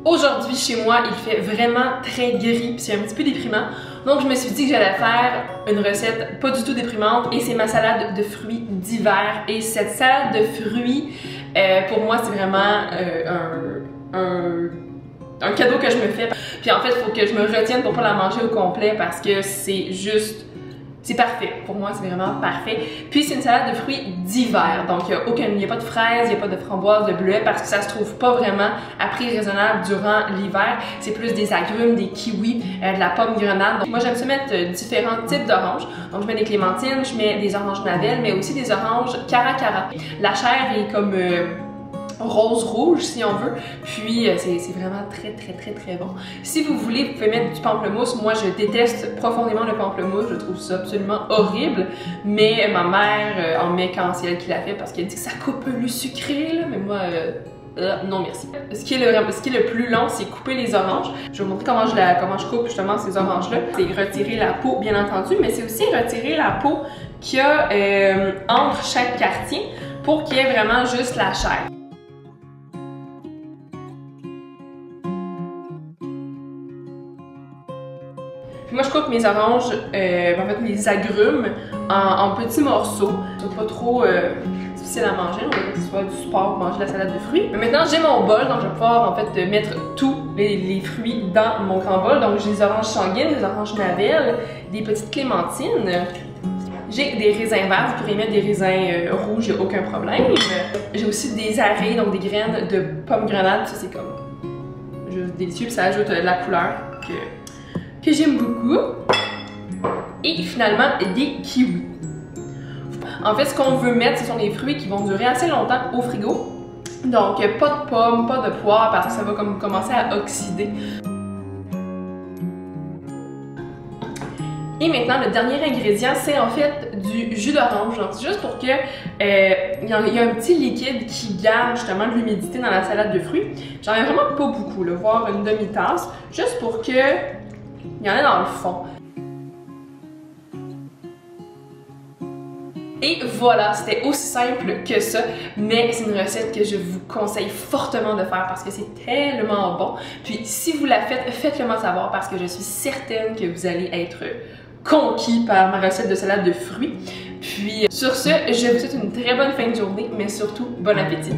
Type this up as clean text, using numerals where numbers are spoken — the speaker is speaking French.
Aujourd'hui, chez moi, il fait vraiment très gris, puis c'est un petit peu déprimant. Donc, je me suis dit que j'allais faire une recette pas du tout déprimante, et c'est ma salade de fruits d'hiver. Et cette salade de fruits, pour moi, c'est vraiment un cadeau que je me fais. Puis en fait, il faut que je me retienne pour pas la manger au complet parce que c'est juste... C'est parfait. Pour moi, c'est vraiment parfait. Puis, c'est une salade de fruits d'hiver. Donc, il n'y a pas de fraises, il n'y a pas de framboises, de bleuets parce que ça se trouve pas vraiment à prix raisonnable durant l'hiver. C'est plus des agrumes, des kiwis, de la pomme grenade. Donc, moi, j'aime ça mettre différents types d'oranges. Donc, je mets des clémentines, je mets des oranges navel, mais aussi des oranges cara cara. La chair est comme... rose-rouge si on veut, puis c'est vraiment très bon. Si vous voulez, vous pouvez mettre du pamplemousse. Moi, je déteste profondément le pamplemousse, je trouve ça absolument horrible, mais ma mère en met quand c'est elle qui l'a fait parce qu'elle dit que ça coupe le sucré, là, mais moi... non merci. Ce qui est le plus long, c'est couper les oranges. Je vais vous montrer comment je coupe justement ces oranges-là. C'est retirer la peau, bien entendu, mais c'est aussi retirer la peau qu'il y a entre chaque quartier pour qu'il y ait vraiment juste la chair. Puis moi, je coupe mes oranges, en fait mes agrumes, en petits morceaux. C'est pas trop difficile à manger, on va dire que ce soit du sport pour manger la salade de fruits. Mais maintenant, j'ai mon bol, donc je vais pouvoir en fait mettre tous les fruits dans mon grand bol. Donc j'ai des oranges sanguines, des oranges navel, des petites clémentines. J'ai des raisins verts, vous pourrez mettre des raisins rouges, il n'y a aucun problème. J'ai aussi des arrêts, donc des graines de pomme grenade, ça c'est comme juste délicieux, puis ça ajoute de la couleur que j'aime beaucoup. Et finalement, des kiwis. En fait, ce qu'on veut mettre, ce sont des fruits qui vont durer assez longtemps au frigo. Donc, pas de pommes, pas de poires, parce que ça va comme commencer à oxyder. Et maintenant, le dernier ingrédient, c'est en fait du jus d'orange. Donc, c'est juste pour que il y a un petit liquide qui garde justement de l'humidité dans la salade de fruits. J'en ai vraiment pas beaucoup, là, voire une demi-tasse, juste pour que il y en a dans le fond. Et voilà, c'était aussi simple que ça, mais c'est une recette que je vous conseille fortement de faire parce que c'est tellement bon. Puis si vous la faites, faites-le moi savoir parce que je suis certaine que vous allez être conquis par ma recette de salade de fruits. Puis sur ce, je vous souhaite une très bonne fin de journée, mais surtout bon appétit!